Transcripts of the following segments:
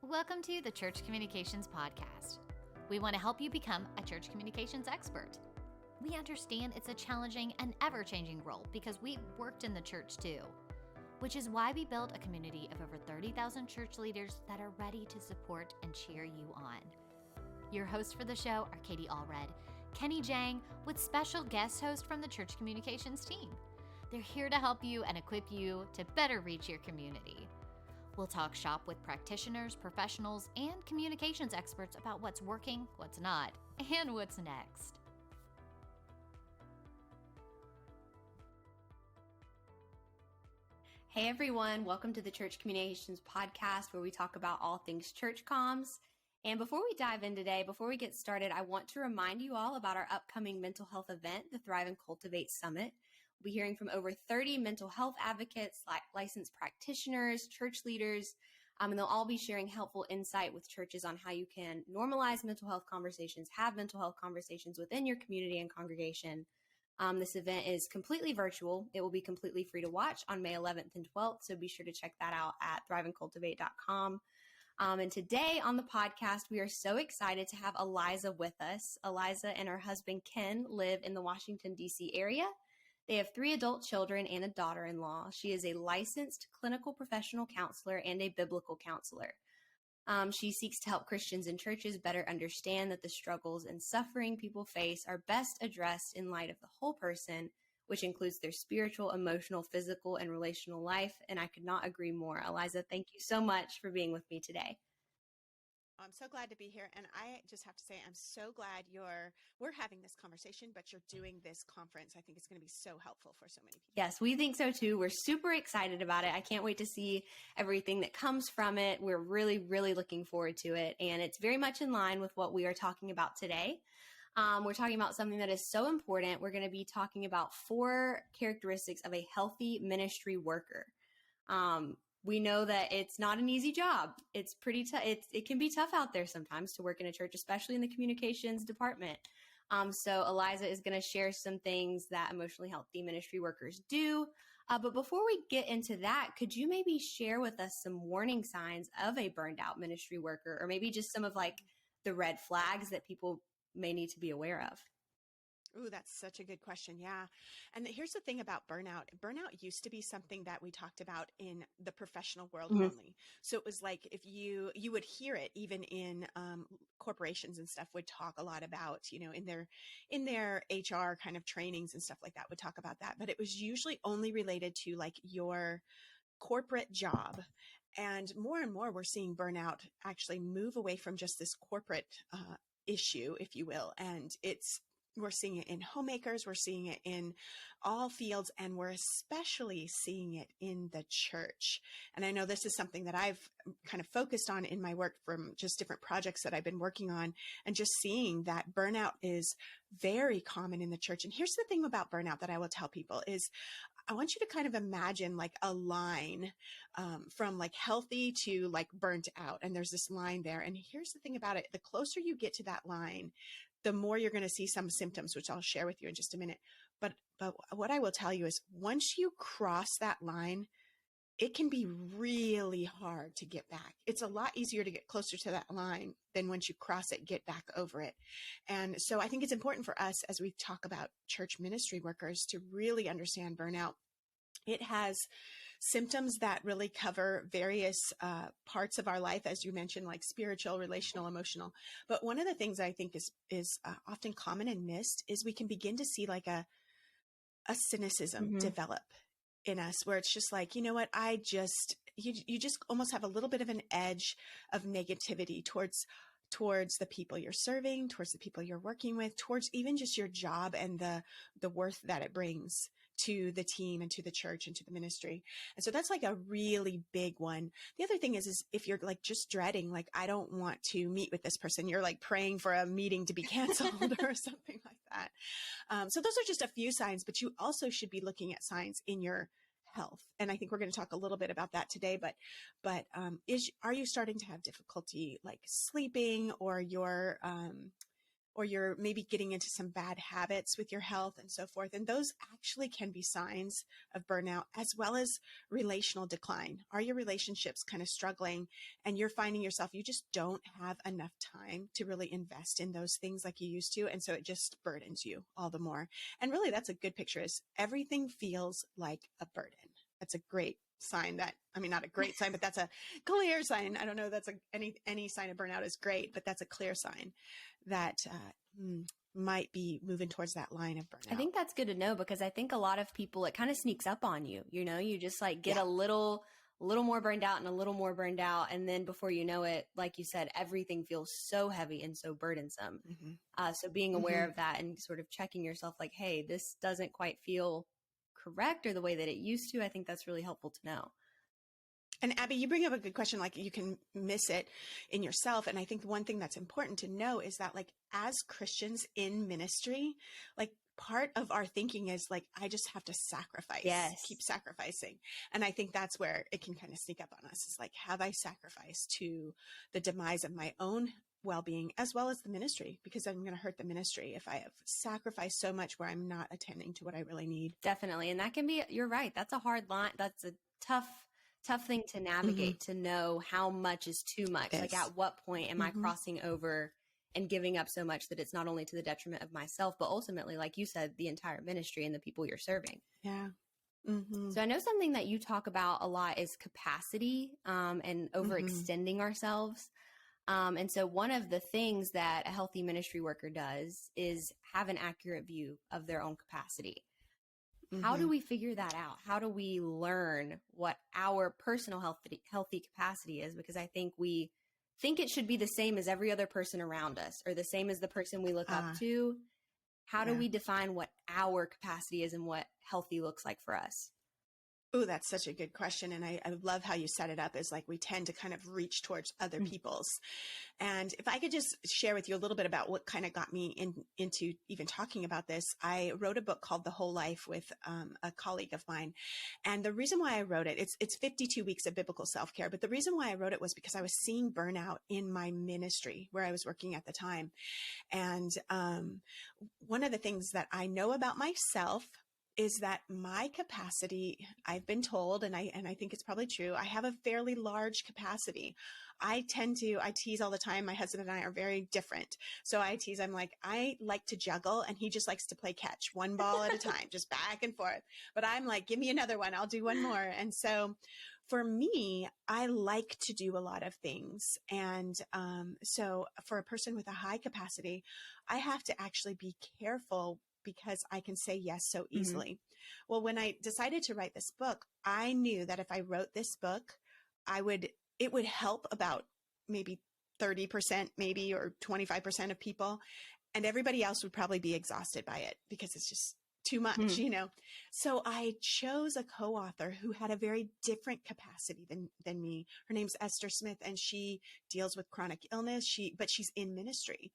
Welcome to the Church Communications Podcast. We want to help you become a church communications expert. We understand it's a challenging and ever-changing role because we worked in the church too, which is why we built a community of over 30,000 church leaders that are ready to support and cheer you on. Your hosts for the show are Katie Allred, Kenny Jahng, with special guest host from the Church Communications team. They're here to help you and equip you to better reach your community. We'll talk shop with practitioners, professionals, and communications experts about what's working, what's not, and what's next. Hey everyone, welcome to the Church Communications Podcast, where we talk about all things church comms. And before we dive in today, before we get started, I want to remind you all about our upcoming mental health event, the Thrive and Cultivate Summit. We'll be hearing from over 30 mental health advocates, licensed practitioners, church leaders, and they'll all be sharing helpful insight with churches on how you can normalize mental health conversations, have mental health conversations within your community and congregation. This event is completely virtual. It will be completely free to watch on May 11th and 12th, so be sure to check that out at thriveandcultivate.com. And today on the podcast, we are so excited to have Eliza with us. Eliza and her husband, Ken, live in the Washington, D.C. area. They have 3 adult children and a daughter-in-law. She is a licensed clinical professional counselor and a biblical counselor. She seeks to help Christians and churches better understand that the struggles and suffering people face are best addressed in light of the whole person, which includes their spiritual, emotional, physical, and relational life. And I could not agree more. Eliza, thank you so much for being with me today. I'm so glad to be here. And I just have to say, I'm so glad we're having this conversation, but you're doing this conference. I think it's going to be so helpful for so many people. Yes, we think so too. We're super excited about it. I can't wait to see everything that comes from it. We're really, really looking forward to it. And it's very much in line with what we are talking about today. We're talking about something that is so important. We're going to be talking about 4 characteristics of a healthy ministry worker. We know that it's not an easy job. It's pretty tough. It can be tough out there sometimes to work in a church, especially in the communications department. So Eliza is going to share some things that emotionally healthy ministry workers do. But before we get into that, could you maybe share with us some warning signs of a burned out ministry worker, or maybe just some of the red flags that people may need to be aware of? Ooh, that's such a good question. Yeah. And here's the thing about burnout. Burnout used to be something that we talked about in the professional world only. So it was like if you would hear it even in corporations and stuff would talk a lot about, in their HR kind of trainings and stuff like that would talk about that. But it was usually only related to your corporate job. And more we're seeing burnout actually move away from just this corporate issue, if you will. And we're seeing it in homemakers, we're seeing it in all fields, and we're especially seeing it in the church. And I know this is something that I've kind of focused on in my work from just different projects that I've been working on, and just seeing that burnout is very common in the church. And here's the thing about burnout that I will tell people is I want you to kind of imagine a line from healthy to burnt out. And there's this line there. And here's the thing about it. The closer you get to that line, the more you're going to see some symptoms, which I'll share with you in just a minute. But what I will tell you is once you cross that line, it can be really hard to get back. It's a lot easier to get closer to that line than once you cross it, get back over it. And so I think it's important for us as we talk about church ministry workers to really understand burnout. It has symptoms that really cover various parts of our life, as you mentioned, like spiritual, relational, emotional. But one of the things I think is often common and missed is we can begin to see a cynicism develop in us, where it's just you know what, you just almost have a little bit of an edge of negativity towards the people you're serving, towards the people you're working with, towards even just your job and the worth that it brings to the team and to the church and to the ministry. And so that's a really big one. The other thing is if you're just dreading, I don't want to meet with this person, you're praying for a meeting to be canceled or something like that. So those are just a few signs, but you also should be looking at signs in your health. And I think we're going to talk a little bit about that today, but are you starting to have difficulty sleeping, or or you're maybe getting into some bad habits with your health and so forth. And those actually can be signs of burnout, as well as relational decline. Are your relationships kind of struggling and you're finding yourself, you just don't have enough time to really invest in those things like you used to. And so it just burdens you all the more. And really, that's a good picture, is everything feels like a burden. That's a great sign that, I mean, not a great sign, but that's a clear sign. I don't know, that's any sign of burnout is great, but that's a clear sign that might be moving towards that line of burnout. I think that's good to know, because I think a lot of people, it kind of sneaks up on you, you just like get a little more burned out and a little more burned out. And then before you know it, like you said, everything feels so heavy and so burdensome. So being aware of that and sort of checking yourself like, hey, this doesn't quite feel correct or the way that it used to. I think that's really helpful to know. And Abby, you bring up a good question, like you can miss it in yourself. And I think one thing that's important to know is that, like, as Christians in ministry, like part of our thinking is like, I just have to sacrifice, keep sacrificing. And I think that's where it can kind of sneak up on us. It's like, have I sacrificed to the demise of my own well-being as well as the ministry? Because I'm going to hurt the ministry if I have sacrificed so much where I'm not attending to what I really need. Definitely. And that can be, you're right. That's a hard line. That's a tough thing to navigate, to know how much is too much. Like, at what point am I crossing over and giving up so much that it's not only to the detriment of myself, but ultimately, like you said, the entire ministry and the people you're serving. Yeah. So I know something that you talk about a lot is capacity, and overextending ourselves. And so one of the things that a healthy ministry worker does is have an accurate view of their own capacity. How do we figure that out? How do we learn what our personal healthy capacity is? Because I think we think it should be the same as every other person around us, or the same as the person we look up to. How do we define what our capacity is and what healthy looks like for us? Oh, that's such a good question. And I love how you set it up, is like we tend to kind of reach towards other people's. And if I could just share with you a little bit about what kind of got me into even talking about this, I wrote a book called The Whole Life with a colleague of mine. And the reason why I wrote it, it's 52 weeks of biblical self-care. But the reason why I wrote it was because I was seeing burnout in my ministry where I was working at the time. And one of the things that I know about myself is that my capacity, I've been told, and I think it's probably true, I have a fairly large capacity. I tease all the time. My husband and I are very different. So I tease, I'm like, I like to juggle, and he just likes to play catch, one ball at a time, just back and forth. But I'm like, give me another one. I'll do one more. And so for me, I like to do a lot of things. And so for a person with a high capacity, I have to actually be careful, because I can say yes so easily. Well, when I decided to write this book, I knew that if I wrote this book, it would help about maybe 30%, maybe, or 25% of people. And everybody else would probably be exhausted by it because it's just too much, So I chose a co-author who had a very different capacity than me. Her name's Esther Smith, and she deals with chronic illness. But she's in ministry.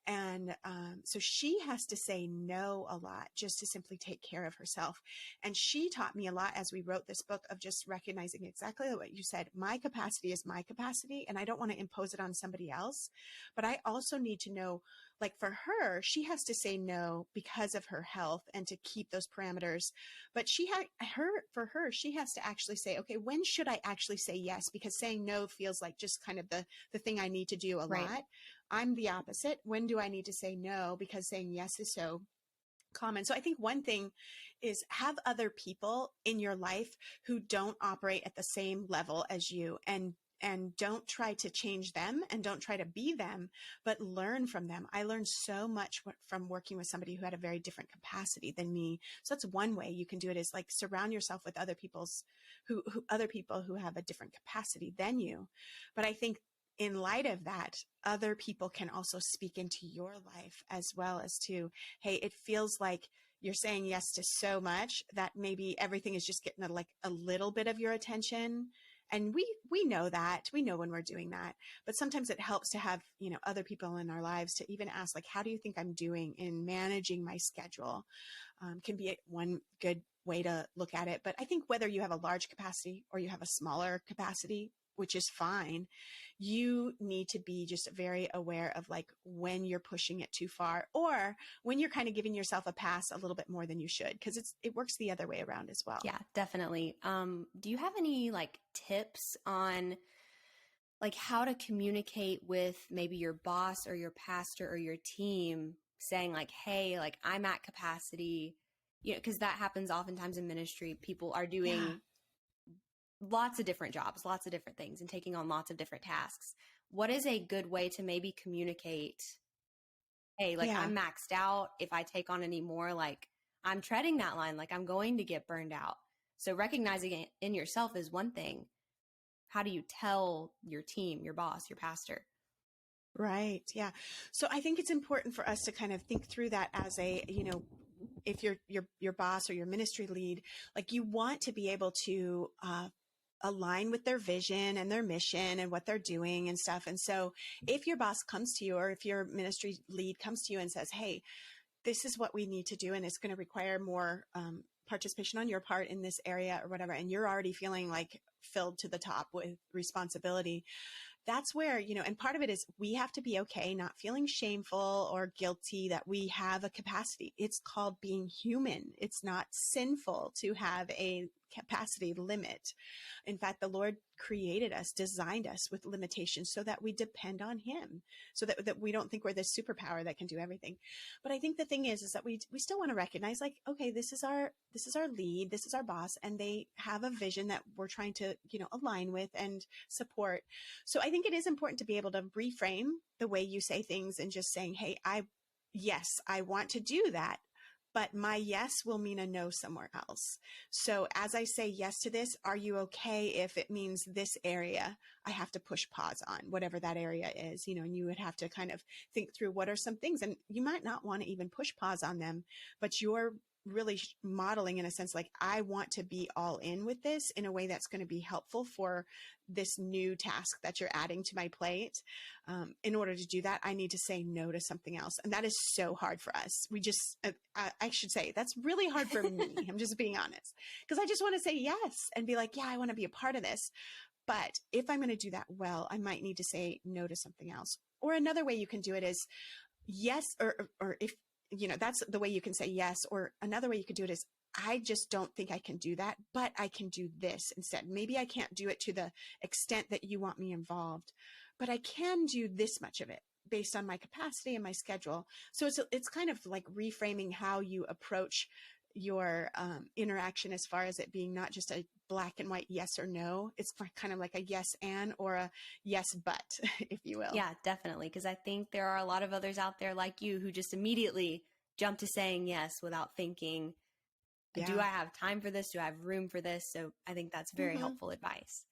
And so she has to say no a lot just to simply take care of herself. And she taught me a lot as we wrote this book, of just recognizing exactly what you said. My capacity is my capacity, and I don't want to impose it on somebody else. But I also need to know, like for her, she has to say no because of her health and to keep those parameters. But she has to actually say, okay, when should I actually say yes? Because saying no feels like just kind of the thing I need to do a lot. I'm the opposite. When do I need to say no? Because saying yes is so common. So I think one thing is, have other people in your life who don't operate at the same level as you, and don't try to change them, and don't try to be them, but learn from them. I learned so much from working with somebody who had a very different capacity than me. So that's one way you can do it, is like surround yourself with other people who have a different capacity than you. But I think in light of that, other people can also speak into your life as well as to, hey, it feels like you're saying yes to so much that maybe everything is just getting a little bit of your attention. And we know that. We know when we're doing that. But sometimes it helps to have, other people in our lives to even ask, like, how do you think I'm doing in managing my schedule? Can be one good way to look at it. But I think whether you have a large capacity or you have a smaller capacity, which is fine. You need to be just very aware of like when you're pushing it too far, or when you're kind of giving yourself a pass a little bit more than you should, because it works the other way around as well. Yeah, definitely. Do you have any like tips on like how to communicate with maybe your boss or your pastor or your team, saying like, hey, like I'm at capacity, you know, because that happens oftentimes in ministry. People are doing lots of different jobs, lots of different things, and taking on lots of different tasks. What is a good way to maybe communicate, hey, like Yeah. I'm maxed out. If I take on any more, like I'm treading that line, like I'm going to get burned out. So recognizing it in yourself is one thing. How do you tell your team, your boss, your pastor? Right. Yeah. So I think it's important for us to kind of think through that as a, you know, if you're your boss or your ministry lead, like you want to be able to align with their vision and their mission and what they're doing and stuff. And so if your boss comes to you, or if your ministry lead comes to you and says, hey, this is what we need to do, and it's going to require more participation on your part in this area or whatever, and you're already feeling like filled to the top with responsibility, that's where, you know, and part of it is we have to be okay not feeling shameful or guilty that we have a capacity. It's called being human. It's not sinful to have a capacity limit. In fact, the Lord created us, designed us with limitations so that we depend on him, so that we don't think we're this superpower that can do everything. But I think the thing is that we still want to recognize, like, okay, this is our lead, this is our boss, and they have a vision that we're trying to, you know, align with and support. So I think it is important to be able to reframe the way you say things and just saying, hey, yes, I want to do that, but my yes will mean a no somewhere else. So as I say yes to this, are you okay if it means this area I have to push pause on, whatever that area is, you know, and you would have to kind of think through what are some things, and you might not want to even push pause on them, but you're really modeling in a sense, like, I want to be all in with this in a way that's going to be helpful for this new task that you're adding to my plate. In order to do that, I need to say no to something else. And that is so hard for us. We just, I should say that's really hard for me. I'm just being honest, because I just want to say yes and be like, yeah, I want to be a part of this. But if I'm going to do that well, I might need to say no to something else. Or another way you can do it is yes, or if, you know, that's the way you can say yes. Or another way you could do it is, I just don't think I can do that, but I can do this instead. Maybe I can't do it to the extent that you want me involved, but I can do this much of it based on my capacity and my schedule. So it's kind of like reframing how you approach your interaction, as far as it being not just a black and white yes or no. It's kind of like a yes and, or a yes but, if you will. Yeah, definitely. Because I think there are a lot of others out there like you who just immediately jump to saying yes without thinking, do I have time for this? Do I have room for this? So I think that's very helpful advice.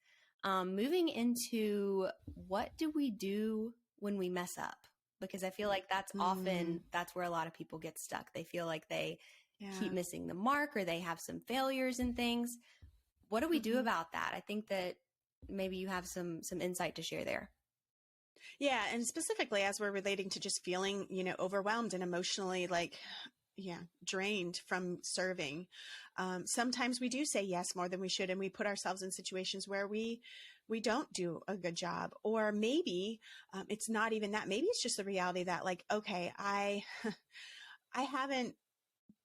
Moving into, what do we do when we mess up? Because I feel like that's that's where a lot of people get stuck. They feel like they keep missing the mark, or they have some failures and things. What do we do about that? I think that maybe you have some insight to share there. Yeah. And specifically as we're relating to just feeling, you know, overwhelmed and emotionally drained from serving. Sometimes we do say yes more than we should, and we put ourselves in situations where we don't do a good job. Or maybe it's not even that. Maybe it's just the reality that, like, okay, I haven't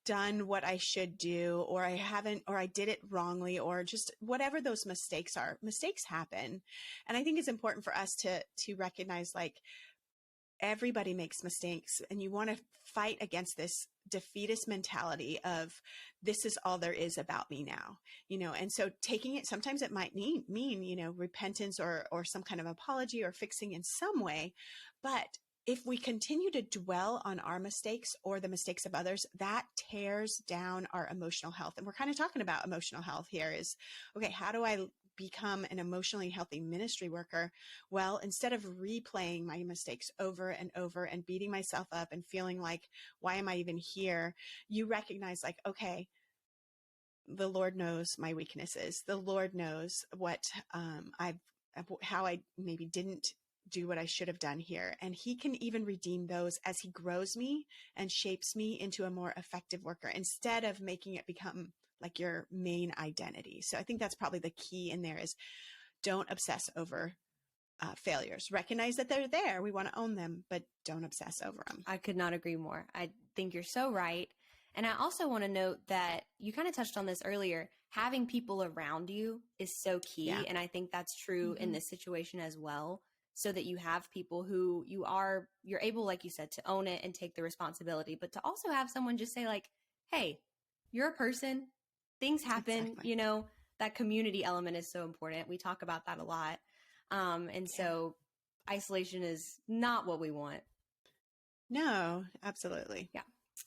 done what I should do, or I did it wrongly, or just whatever those mistakes are. Mistakes happen. And I think it's important for us to recognize, like, everybody makes mistakes, and you want to fight against this defeatist mentality of, this is all there is about me now, you know. And so taking it, sometimes it might mean, you know, repentance or some kind of apology or fixing in some way. But if we continue to dwell on our mistakes or the mistakes of others, that tears down our emotional health. And we're kind of talking about emotional health here is, okay, how do I become an emotionally healthy ministry worker? Well, instead of replaying my mistakes over and over and beating myself up and feeling like, why am I even here? You recognize, like, okay, the Lord knows my weaknesses. The Lord knows what how I maybe didn't do what I should have done here. And he can even redeem those as he grows me and shapes me into a more effective worker, instead of making it become like your main identity. So I think that's probably the key in there, is don't obsess over failures. Recognize that they're there. We want to own them, but don't obsess over them. I could not agree more. I think you're so right. And I also want to note that you kind of touched on this earlier. Having people around you is so key. Yeah. And I think that's true in this situation as well. So that you have people who you're able, like you said, to own it and take the responsibility, but to also have someone just say like, hey, you're a person, things happen, Exactly. you know, that community element is so important. We talk about that a lot. So isolation is not what we want. No, absolutely. Yeah.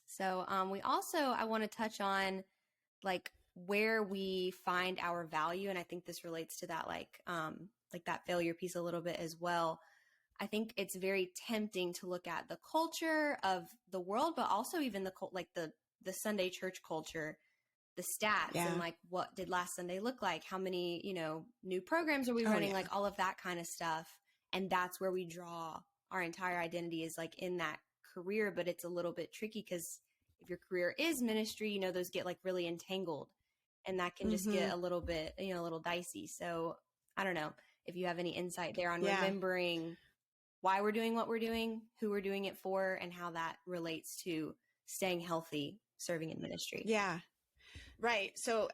So I want to touch on like where we find our value. And I think this relates to that, like that failure piece a little bit as well. I think it's very tempting to look at the culture of the world, but also even the Sunday church culture, the stats and like, what did last Sunday look like? How many, new programs are we running? Like all of that kind of stuff. And that's where we draw our entire identity is like in that career, but it's a little bit tricky because if your career is ministry, those get like really entangled and that can just get a little bit, a little dicey. So I don't know if you have any insight there on remembering why we're doing what we're doing, who we're doing it for, and how that relates to staying healthy, serving in ministry. Yeah. Right. So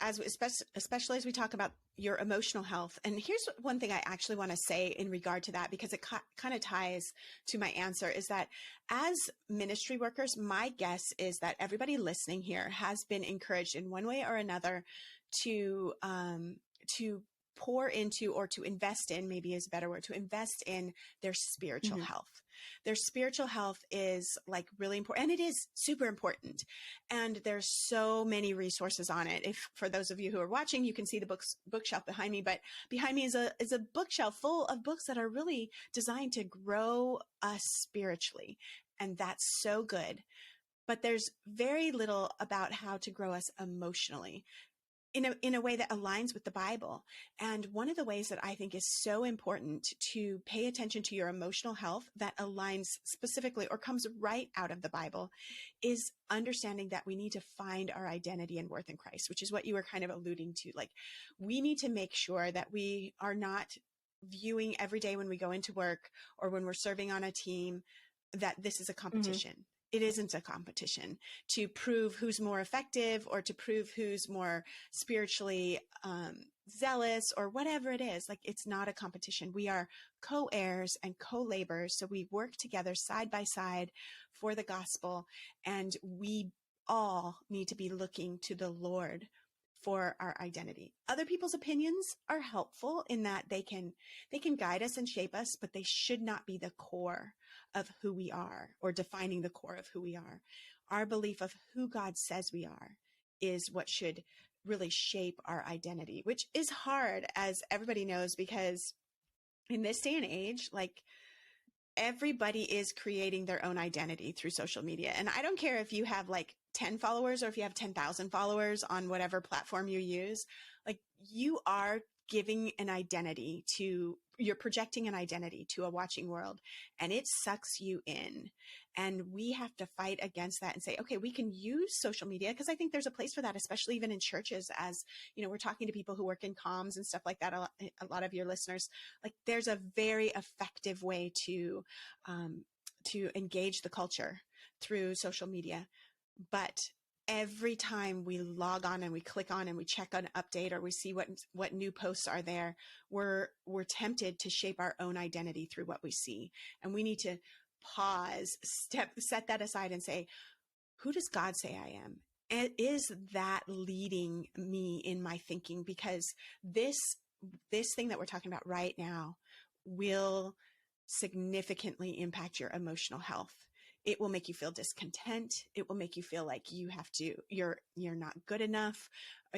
especially as we talk about your emotional health, and here's one thing I actually want to say in regard to that, because it kind of ties to my answer, is that as ministry workers, my guess is that everybody listening here has been encouraged in one way or another to pour into, or to invest in, maybe is a better word, to invest in their spiritual health. Their spiritual health is like really important, and it is super important. And there's so many resources on it. If for those of you who are watching, you can see the bookshelf behind me, but behind me is a bookshelf full of books that are really designed to grow us spiritually. And that's so good. But there's very little about how to grow us emotionally in a way that aligns with the Bible. And one of the ways that I think is so important to pay attention to your emotional health that aligns specifically or comes right out of the Bible is understanding that we need to find our identity and worth in Christ, which is what you were kind of alluding to. Like, we need to make sure that we are not viewing every day when we go into work or when we're serving on a team that this is a competition. It isn't a competition to prove who's more effective or to prove who's more spiritually zealous or whatever it is. Like, it's not a competition. We are co-heirs and co-laborers. So we work together side by side for the gospel. And we all need to be looking to the Lord for our identity. Other people's opinions are helpful in that they can guide us and shape us, but they should not be the core of who we are or defining the core of who we are. Our belief of who God says we are is what should really shape our identity, which is hard, as everybody knows, because in this day and age, like, everybody is creating their own identity through social media. And I don't care if you have like 10 followers or if you have 10,000 followers on whatever platform you use, like, you are giving an identity you're projecting an identity to a watching world, and it sucks you in. And we have to fight against that and say, okay, we can use social media, because I think there's a place for that, especially even in churches. As we're talking to people who work in comms and stuff like that. A lot of your listeners, like, there's a very effective way to engage the culture through social media. But every time we log on and we click on and we check an update or we see what new posts are there, we're tempted to shape our own identity through what we see. And we need to pause, set that aside and say, who does God say I am? And is that leading me in my thinking? Because this thing that we're talking about right now will significantly impact your emotional health. It will make you feel discontent. It will make you feel like you're not good enough.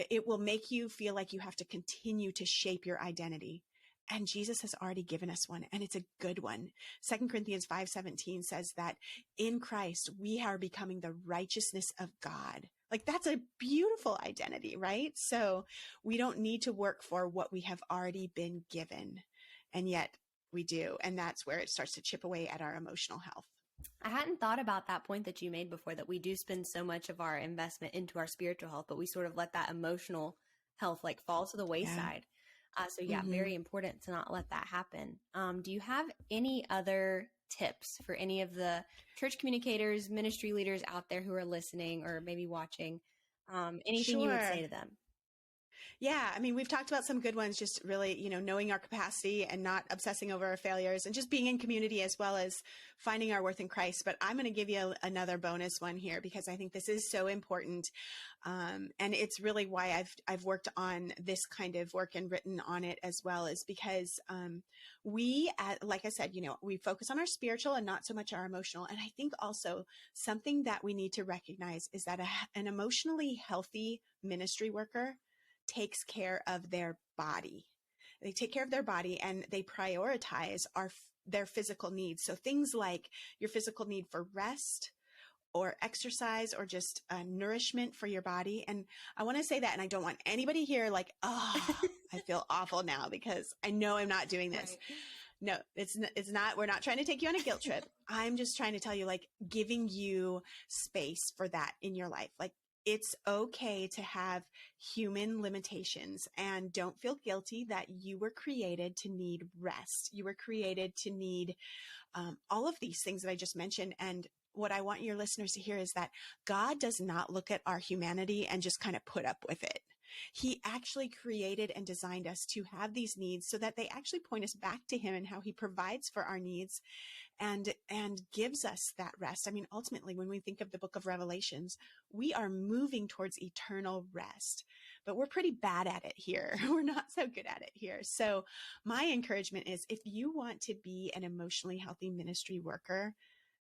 It will make you feel like you have to continue to shape your identity. And Jesus has already given us one, and it's a good one. 2 Corinthians 5:17 says that in Christ, we are becoming the righteousness of God. Like, that's a beautiful identity, right? So we don't need to work for what we have already been given. And yet we do. And that's where it starts to chip away at our emotional health. I hadn't thought about that point that you made before, that we do spend so much of our investment into our spiritual health, but we sort of let that emotional health like fall to the wayside. So yeah, very important to not let that happen. Do you have any other tips for any of the church communicators, ministry leaders out there who are listening or maybe watching? Anything you would say to them? Yeah, I mean, we've talked about some good ones, just really, knowing our capacity and not obsessing over our failures and just being in community as well as finding our worth in Christ. But I'm going to give you another bonus one here because I think this is so important. And it's really why I've worked on this kind of work and written on it as well, is because like I said, we focus on our spiritual and not so much our emotional. And I think also something that we need to recognize is that an emotionally healthy ministry worker takes care of their body. They take care of their body and they prioritize their physical needs. So things like your physical need for rest or exercise or just nourishment for your body. And I want to say that, and I don't want anybody here like, oh, I feel awful now because I know I'm not doing this. Right. No, it's not. We're not trying to take you on a guilt trip. I'm just trying to tell you, like, giving you space for that in your life. Like, it's okay to have human limitations, and don't feel guilty that you were created to need rest. You were created to need all of these things that I just mentioned. And what I want your listeners to hear is that God does not look at our humanity and just kind of put up with it. He actually created and designed us to have these needs so that they actually point us back to him and how he provides for our needs and gives us that rest. I mean, ultimately, when we think of the book of Revelations, we are moving towards eternal rest, but we're pretty bad at it here. We're not so good at it here. So my encouragement is, if you want to be an emotionally healthy ministry worker,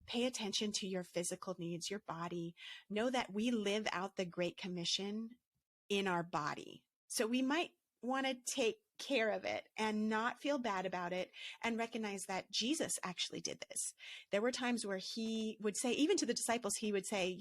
pay attention to your physical needs, your body. Know that we live out the Great Commission in our body. So we might want to take care of it and not feel bad about it and recognize that Jesus actually did this. There were times where he would say, even to the disciples, he would say,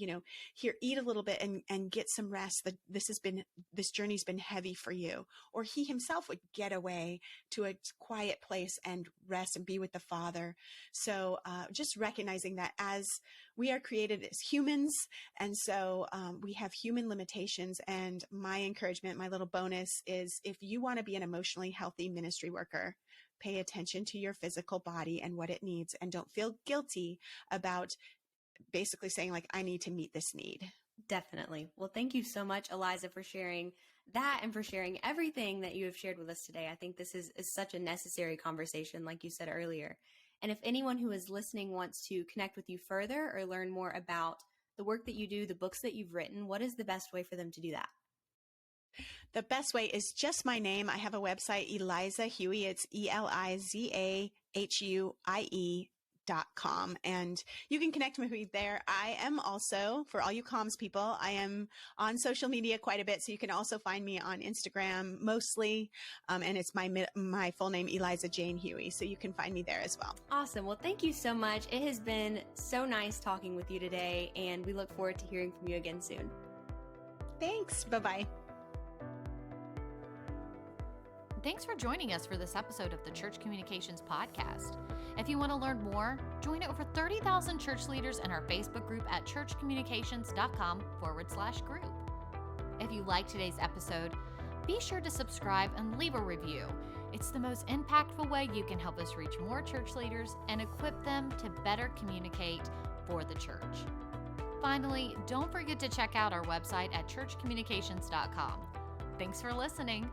here, eat a little bit and get some rest. This journey's been heavy for you. Or he himself would get away to a quiet place and rest and be with the Father. So just recognizing that as we are created as humans, and so we have human limitations. And my encouragement, my little bonus is, if you want to be an emotionally healthy ministry worker, pay attention to your physical body and what it needs, and don't feel guilty about basically saying, like, I need to meet this need. Definitely. Well, thank you so much, Eliza, for sharing that and for sharing everything that you have shared with us today. I think this is such a necessary conversation, like you said earlier. And if anyone who is listening wants to connect with you further or learn more about the work that you do, the books that you've written, what is the best way for them to do that? The best way is just my name. I have a website, Eliza Huie. It's ElizaHuie.com. And you can connect with me there. I am also, for all you comms people, I am on social media quite a bit. So you can also find me on Instagram mostly. And it's my full name, Eliza Jane Huie. So you can find me there as well. Awesome. Well, thank you so much. It has been so nice talking with you today, and we look forward to hearing from you again soon. Thanks. Bye-bye. Thanks for joining us for this episode of the Church Communications Podcast. If you want to learn more, join over 30,000 church leaders in our Facebook group at churchcommunications.com/group. If you like today's episode, be sure to subscribe and leave a review. It's the most impactful way you can help us reach more church leaders and equip them to better communicate for the church. Finally, don't forget to check out our website at churchcommunications.com. Thanks for listening.